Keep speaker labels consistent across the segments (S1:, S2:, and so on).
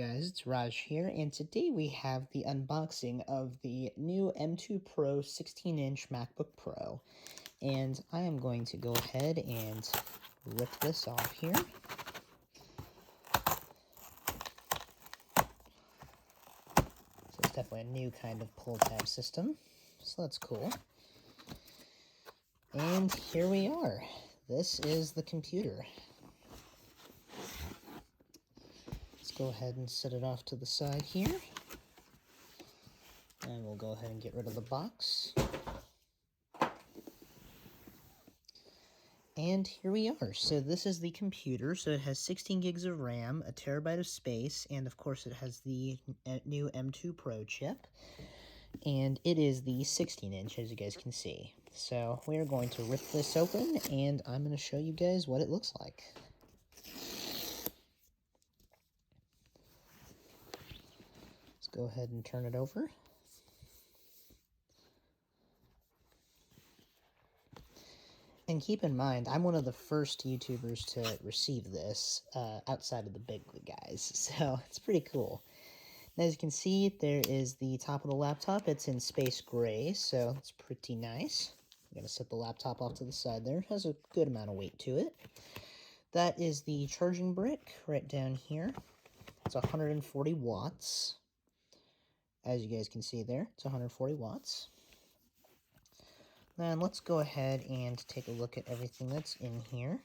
S1: guys, it's Raj here, and today we have the unboxing of the new M2 Pro 16-inch MacBook Pro. And I am going to go ahead and rip this off here. So it's definitely a new kind of pull tab system, so that's cool. And here we are. This is the computer. Let's go ahead and set it off to the side here. And we'll go ahead and get rid of the box. And here we are. So this is the computer. So it has 16 gigs of RAM, a terabyte of space, and of course it has the new M2 Pro chip. And it is the 16-inch, as you guys can see. So we're going to rip this open, and I'm going to show you guys what it looks like. Let's go ahead and turn it over. And keep in mind, I'm one of the first YouTubers to receive this outside of the big guys, so it's pretty cool. And as you can see, there is the top of the laptop. It's in space gray, so it's pretty nice. I'm going to set the laptop off to the side there. It has a good amount of weight to it. That is the charging brick right down here. It's 140 watts. As you guys can see there, it's 140 watts. Then let's go ahead and take a look at everything that's in here.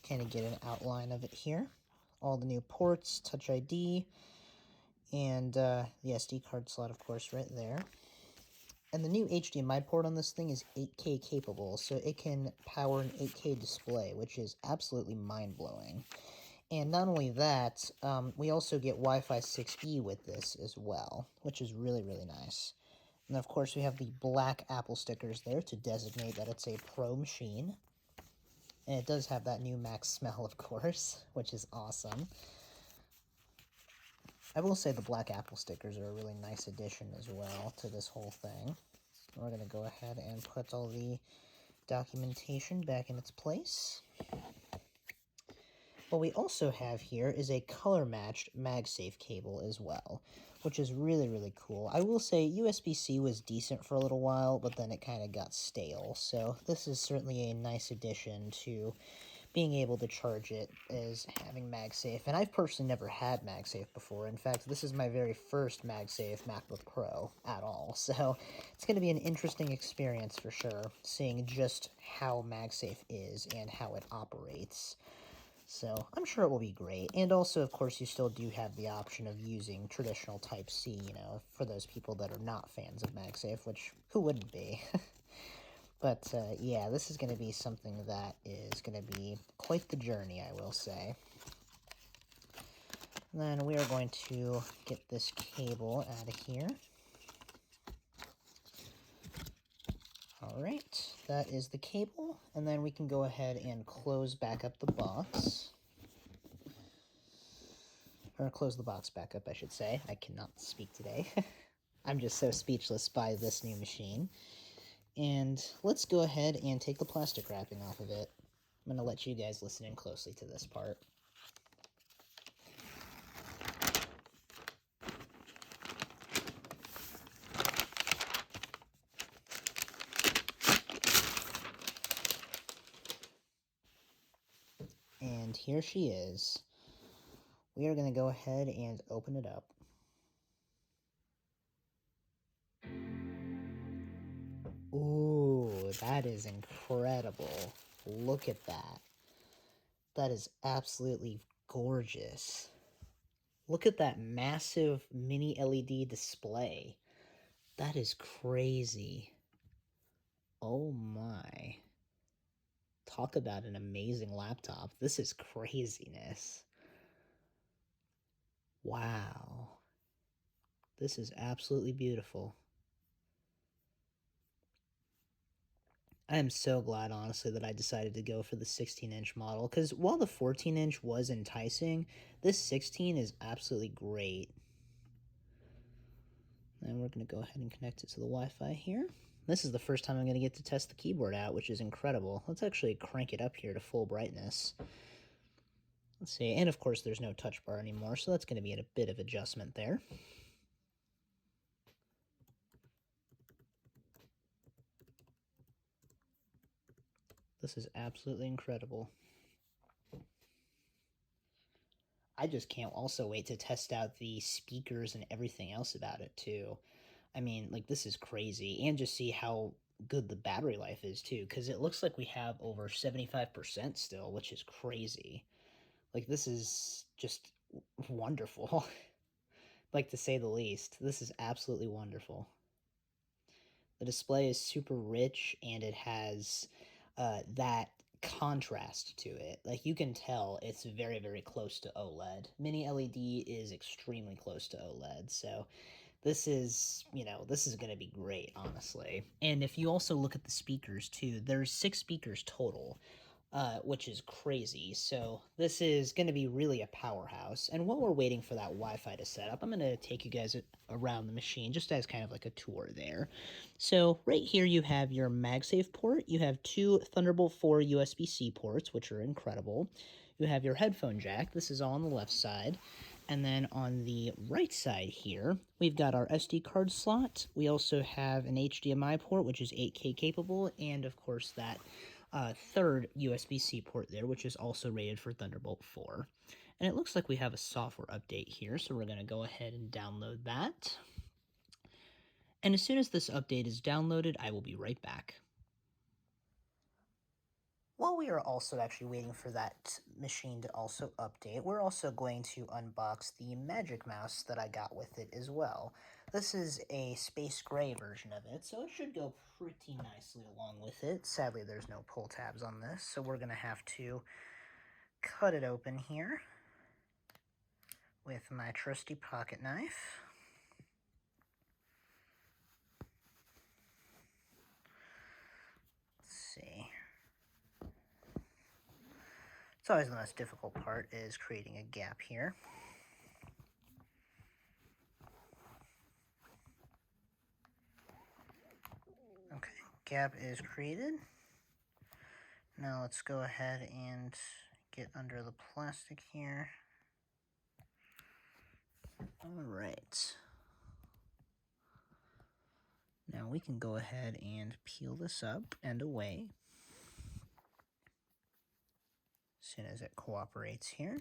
S1: Kind of get an outline of it here. All the new ports, Touch ID, and the SD card slot, of course, right there. And the new HDMI port on this thing is 8K capable, so it can power an 8K display, which is absolutely mind-blowing. And not only that, we also get Wi-Fi 6E with this as well, which is really, really nice. And of course, we have the black Apple stickers there to designate that it's a Pro machine. And it does have that new Mac smell, of course, which is awesome. I will say the black Apple stickers are a really nice addition as well to this whole thing. We're going to go ahead and put all the documentation back in its place. What we also have here is a color-matched MagSafe cable as well, which is really, really cool. I will say USB-C was decent for a little while, but then it kind of got stale. So this is certainly a nice addition to being able to charge it, is having MagSafe. And I've personally never had MagSafe before. In fact, this is my very first MagSafe MacBook Pro at all. So it's going to be an interesting experience for sure, seeing just how MagSafe is and how it operates. So I'm sure it will be great. And also, of course, you still do have the option of using traditional Type-C, you know, for those people that are not fans of MagSafe, which who wouldn't be? But yeah, this is going to be something that is going to be quite the journey, I will say. And then we are going to get this cable out of here. Alright, that is the cable, and then we can go ahead and close back up the box. Or close the box back up, I should say. I cannot speak today. I'm just so speechless by this new machine. And let's go ahead and take the plastic wrapping off of it. I'm going to let you guys listen in closely to this part. And here she is. We are going to go ahead and open it up. Ooh, that is incredible. Look at that. That is absolutely gorgeous. Look at that massive mini LED display. That is crazy. Oh my. Talk about an amazing laptop. This is craziness. Wow. This is absolutely beautiful. I am so glad, honestly, that I decided to go for the 16-inch model, because while the 14-inch was enticing, this 16 is absolutely great. And we're going to go ahead and connect it to the Wi-Fi here. This is the first time I'm going to get to test the keyboard out, which is incredible. Let's actually crank it up here to full brightness. Let's see, and of course there's no touch bar anymore, so that's going to be a bit of adjustment there. This is absolutely incredible. I just can't also wait to test out the speakers and everything else about it too. I mean, like, this is crazy, and just see how good the battery life is too, because it looks like we have over 75% still, which is crazy. Like, this is just wonderful. Like, to say the least. This is absolutely wonderful. The display is super rich, and it has that contrast to it. Like, you can tell it's very, very close to OLED. Mini LED is extremely close to OLED, so this is, this is going to be great, honestly. And if you also look at the speakers, too, there's 6 speakers total, which is crazy. So this is going to be really a powerhouse. And while we're waiting for that Wi-Fi to set up, I'm going to take you guys around the machine just as kind of like a tour there. So right here you have your MagSafe port. You have 2 Thunderbolt 4 USB-C ports, which are incredible. You have your headphone jack. This is all on the left side. And then on the right side here, we've got our SD card slot. We also have an HDMI port, which is 8K capable, and of course that third USB-C port there, which is also rated for Thunderbolt 4. And it looks like we have a software update here, so we're going to go ahead and download that. And as soon as this update is downloaded, I will be right back. While we are also actually waiting for that machine to also update, we're also going to unbox the Magic Mouse that I got with it as well. This is a space gray version of it, so it should go pretty nicely along with it. Sadly, there's no pull tabs on this, so we're going to have to cut it open here with my trusty pocket knife. Let's see. It's always the most difficult part, is creating a gap here. Okay, gap is created. Now let's go ahead and get under the plastic here. Alright. Now we can go ahead and peel this up and away as soon as it cooperates here.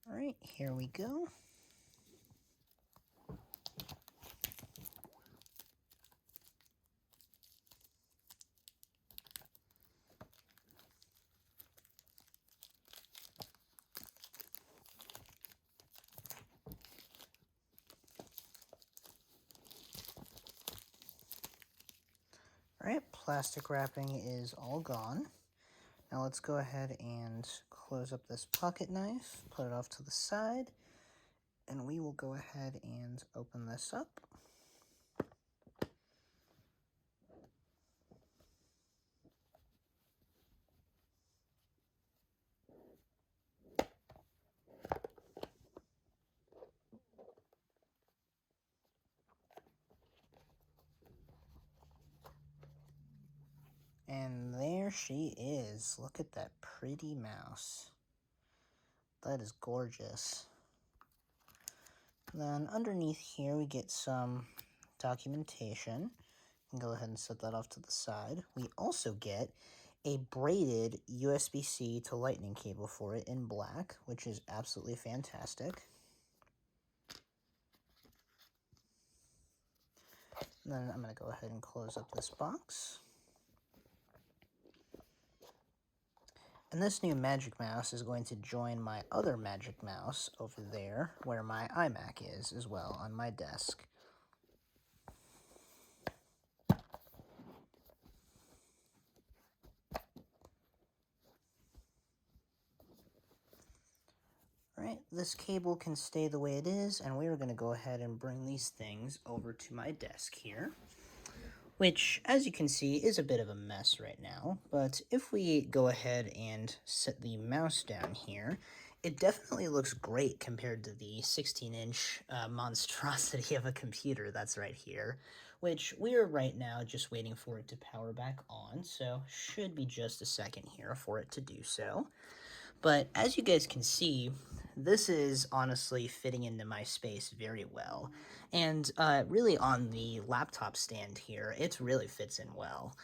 S1: Alright, here we go. Alright, plastic wrapping is all gone. Now let's go ahead and close up this pocket knife, put it off to the side, and we will go ahead and open this up. And there she is. Look at that pretty mouse. That is gorgeous. Then underneath here we get some documentation. You can go ahead and set that off to the side. We also get a braided USB-C to lightning cable for it in black, which is absolutely fantastic. And then I'm going to go ahead and close up this box. And this new Magic Mouse is going to join my other Magic Mouse over there, where my iMac is as well, on my desk. Alright, this cable can stay the way it is, and we are going to go ahead and bring these things over to my desk here. which, as you can see, is a bit of a mess right now. But if we go ahead and set the mouse down here, it definitely looks great compared to the 16-inch monstrosity of a computer that's right here, which we're right now just waiting for it to power back on, so should be just a second here for it to do so. But as you guys can see, this is honestly fitting into my space very well. And really on the laptop stand here, it really fits in well.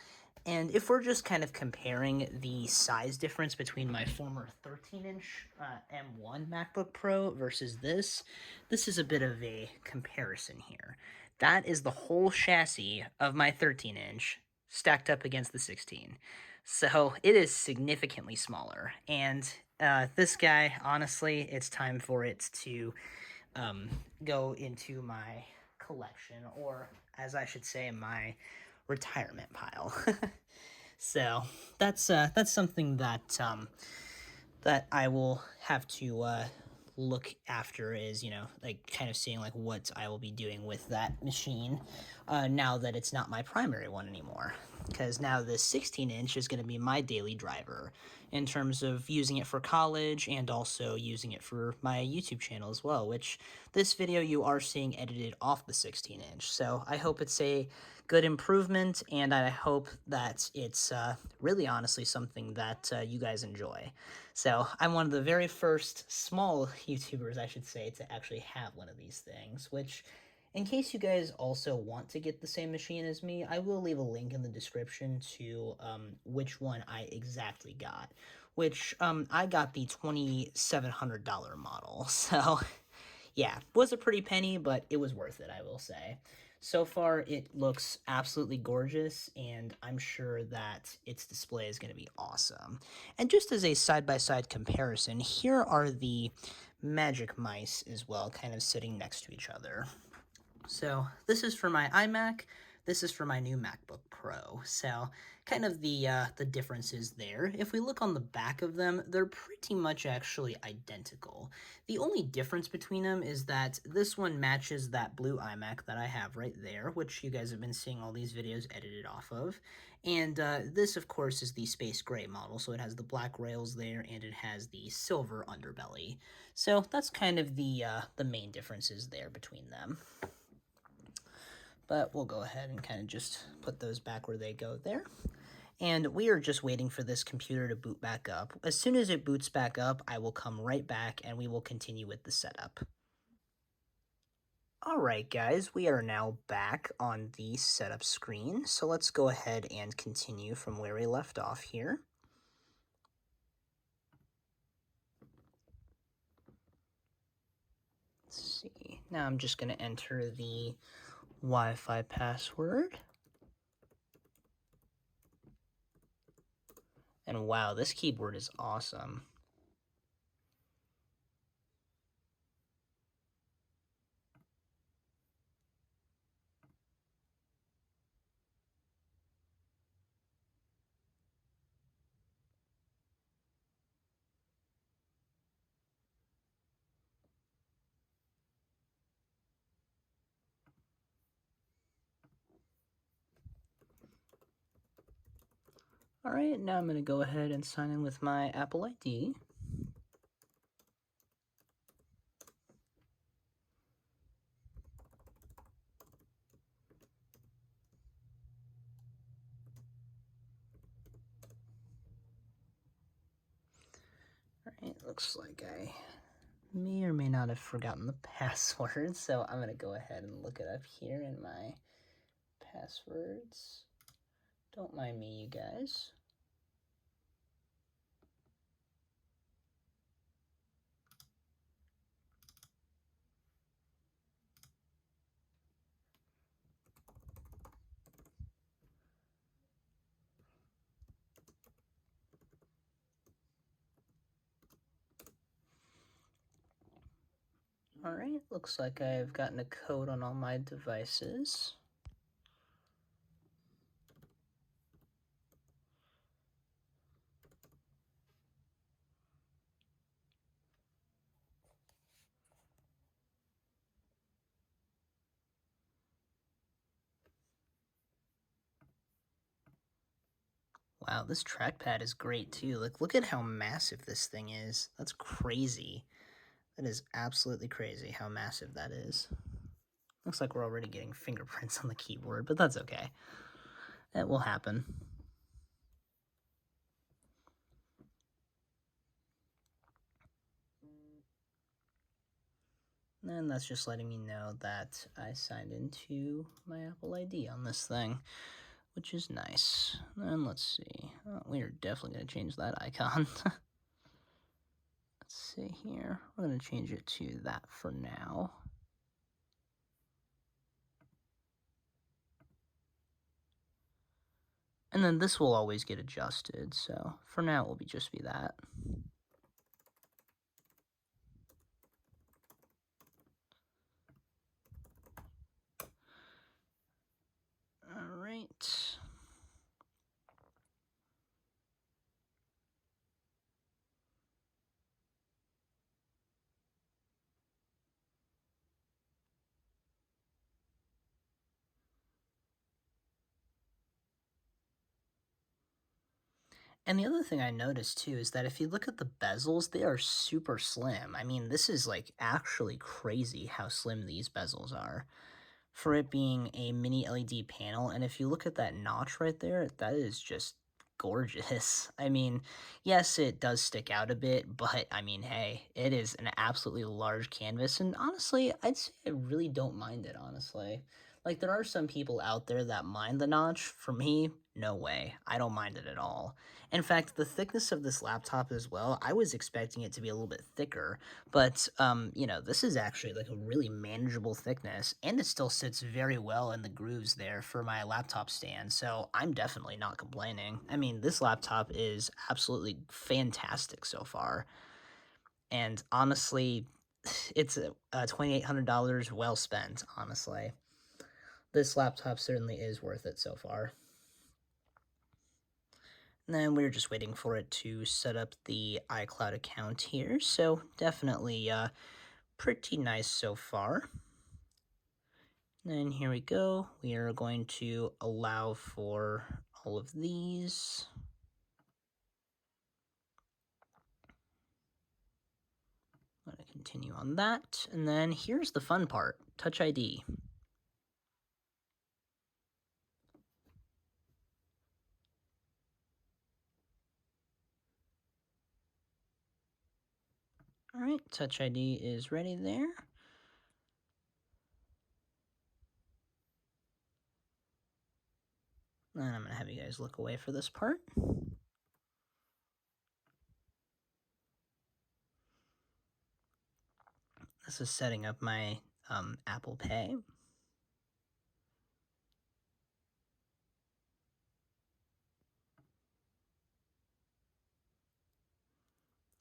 S1: And if we're just kind of comparing the size difference between my former 13-inch M1 MacBook Pro versus this is a bit of a comparison here. That is the whole chassis of my 13-inch stacked up against the 16. So it is significantly smaller. And this guy, honestly, it's time for it to go into my collection, or as I should say, my retirement pile. So that's something that that I will have to look after, is, you know, like kind of seeing like what I will be doing with that machine now that it's not my primary one anymore. Because now this 16-inch is going to be my daily driver in terms of using it for college and also using it for my YouTube channel as well, which this video you are seeing edited off the 16-inch. So I hope it's a good improvement, and I hope that it's really honestly something that you guys enjoy. So I'm one of the very first small YouTubers, I should say, to actually have one of these things, which, in case you guys also want to get the same machine as me, I will leave a link in the description to which one I exactly got, which I got the $2,700 model. So yeah, was a pretty penny, but it was worth it, I will say. So far, it looks absolutely gorgeous, and I'm sure that its display is going to be awesome. And just as a side-by-side comparison, here are the Magic Mice as well, kind of sitting next to each other. So this is for my iMac. This is for my new MacBook Pro. So kind of the differences there. If we look on the back of them, they're pretty much actually identical. The only difference between them is that this one matches that blue iMac that I have right there, which you guys have been seeing all these videos edited off of. And this, of course, is the space gray model, so it has the black rails there, and it has the silver underbelly. So that's kind of the main differences there between them. But we'll go ahead and kind of just put those back where they go there. And we are just waiting for this computer to boot back up. As soon as it boots back up, I will come right back and we will continue with the setup. Alright guys, we are now back on the setup screen, so let's go ahead and continue from where we left off here. Let's see, now I'm just going to enter the Wi-Fi password. And wow, this keyboard is awesome. Alright, now I'm going to go ahead and sign in with my Apple ID. Alright, looks like I may or may not have forgotten the password, so I'm going to go ahead and look it up here in my passwords. Don't mind me, you guys. Alright, looks like I've gotten a code on all my devices. Wow, this trackpad is great too. Like, look at how massive this thing is. That's crazy. That is absolutely crazy how massive that is. Looks like we're already getting fingerprints on the keyboard, but that's okay. That will happen. And that's just letting me know that I signed into my Apple ID on this thing, which is nice. And let's see. Oh, we are definitely going to change that icon. Let's see here. We're going to change it to that for now. And then this will always get adjusted, so for now it will just be that. All right. And the other thing I noticed too is that if you look at the bezels, they are super slim. I mean, this is like actually crazy how slim these bezels are for it being a mini LED panel. And if you look at that notch right there, that is just gorgeous. I mean, yes, it does stick out a bit, but I mean, hey, it is an absolutely large canvas. And honestly, I'd say I really don't mind it, honestly. Like, there are some people out there that mind the notch. For me, no way. I don't mind it at all. In fact, the thickness of this laptop as well, I was expecting it to be a little bit thicker, but, you know, this is actually like a really manageable thickness, and it still sits very well in the grooves there for my laptop stand, so I'm definitely not complaining. I mean, this laptop is absolutely fantastic so far, and honestly, it's $2,800 well spent, honestly. This laptop certainly is worth it so far. And then we're just waiting for it to set up the iCloud account here, so definitely pretty nice so far. Then here we go. We are going to allow for all of these. I'm going to continue on that. And then here's the fun part, Touch ID. All right, Touch ID is ready there. And I'm going to have you guys look away for this part. This is setting up my Apple Pay.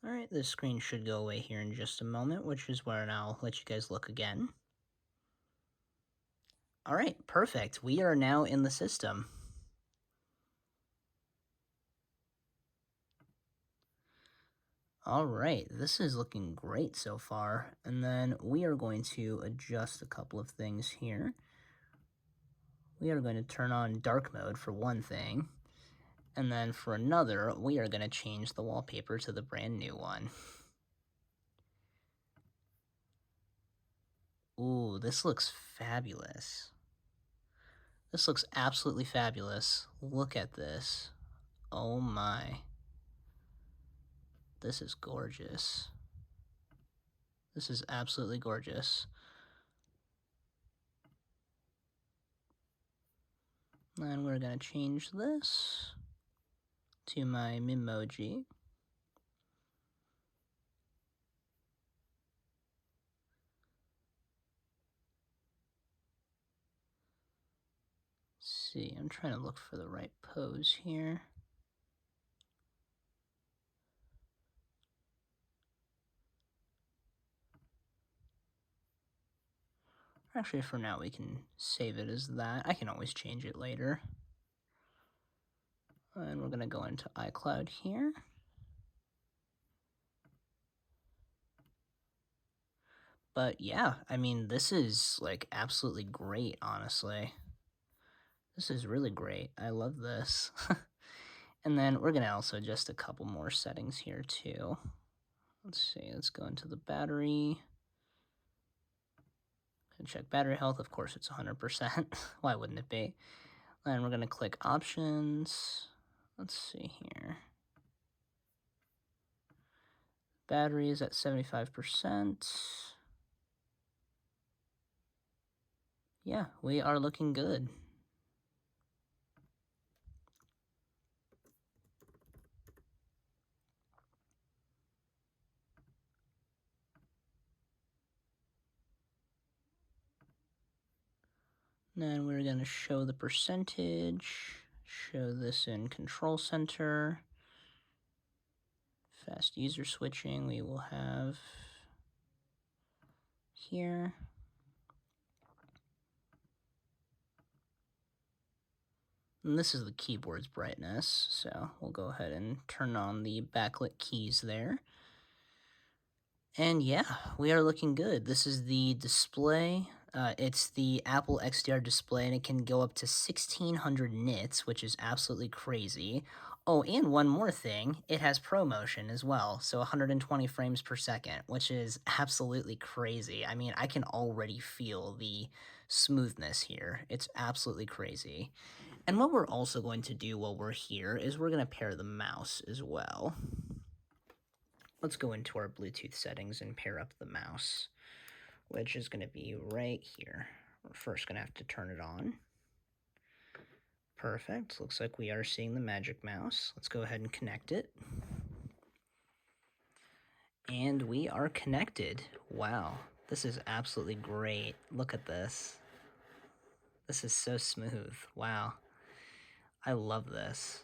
S1: All right, this screen should go away here in just a moment, which is where I'll let you guys look again. All right, perfect. We are now in the system. All right, this is looking great so far. And then we are going to adjust a couple of things here. We are going to turn on dark mode for one thing. And then for another, we are going to change the wallpaper to the brand new one. Ooh, this looks fabulous. This looks absolutely fabulous. Look at this. Oh my. This is gorgeous. This is absolutely gorgeous. And we're going to change this to my Memoji. See, I'm trying to look for the right pose here. Actually, for now, we can save it as that. I can always change it later. And we're going to go into iCloud here. But yeah, I mean, this is like absolutely great, honestly. This is really great. I love this. And then we're going to also adjust a couple more settings here too. Let's see, let's go into the battery. And check battery health. Of course, it's 100%. Why wouldn't it be? And we're going to click options. Let's see here. Battery is at 75%. Yeah, we are looking good. Then we're going to show the percentage, show this in Control Center. Fast user switching we will have here. And this is the keyboard's brightness, so we'll go ahead and turn on the backlit keys there. And yeah, we are looking good. This is the display. It's the Apple XDR display, and it can go up to 1600 nits, which is absolutely crazy. Oh, and one more thing, it has ProMotion as well, so 120 frames per second, which is absolutely crazy. I mean, I can already feel the smoothness here. It's absolutely crazy. And what we're also going to do while we're here is we're going to pair the mouse as well. Let's go into our Bluetooth settings and pair up the mouse, which is going to be right here. We're first going to have to turn it on. Perfect. Looks like we are seeing the Magic Mouse. Let's go ahead and connect it. And we are connected. Wow, this is absolutely great. Look at this. This is so smooth. Wow. I love this.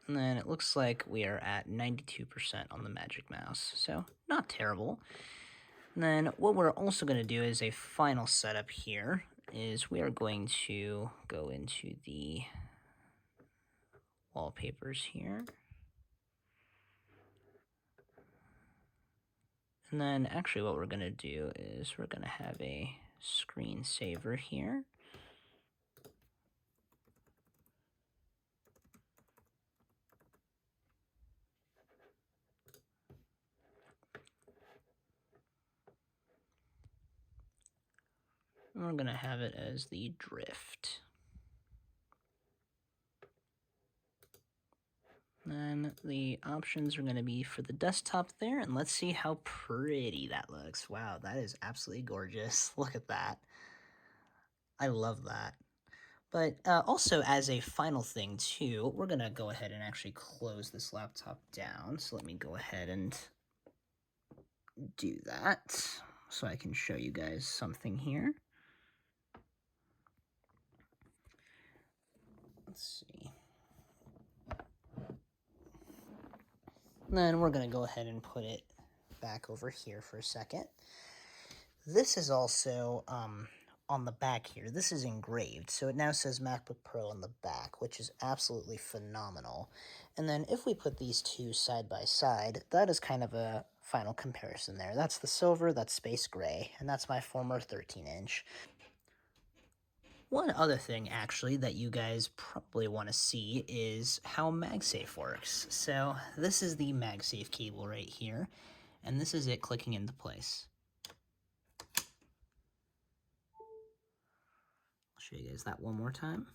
S1: And then it looks like we are at 92% on the Magic Mouse, so not terrible. And then what we're also going to do is a final setup here is we are going to go into the wallpapers here. And then actually what we're going to do is we're going to have a screensaver here. And we're going to have it as the drift. Then the options are going to be for the desktop there, and let's see how pretty that looks. Wow, that is absolutely gorgeous. Look at that. I love that. But also as a final thing too, we're going to go ahead and actually close this laptop down. So let me go ahead and do that so I can show you guys something here. Let's see. Then we're going to go ahead and put it back over here for a second. This is also on the back here. This is engraved, so it now says MacBook Pro on the back, which is absolutely phenomenal. And then if we put these two side by side, that is kind of a final comparison there. That's the silver, that's space gray, and that's my former 13-inch. One other thing, actually, that you guys probably want to see is how MagSafe works. So this is the MagSafe cable right here, and this is it clicking into place. I'll show you guys that one more time.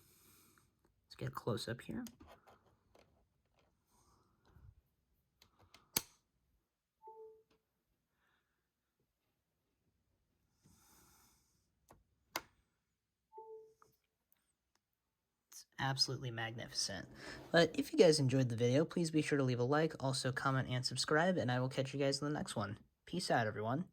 S1: Let's get a close-up here. Absolutely magnificent. But if you guys enjoyed the video, please be sure to leave a like, also comment and subscribe, and I will catch you guys in the next one. Peace out, everyone.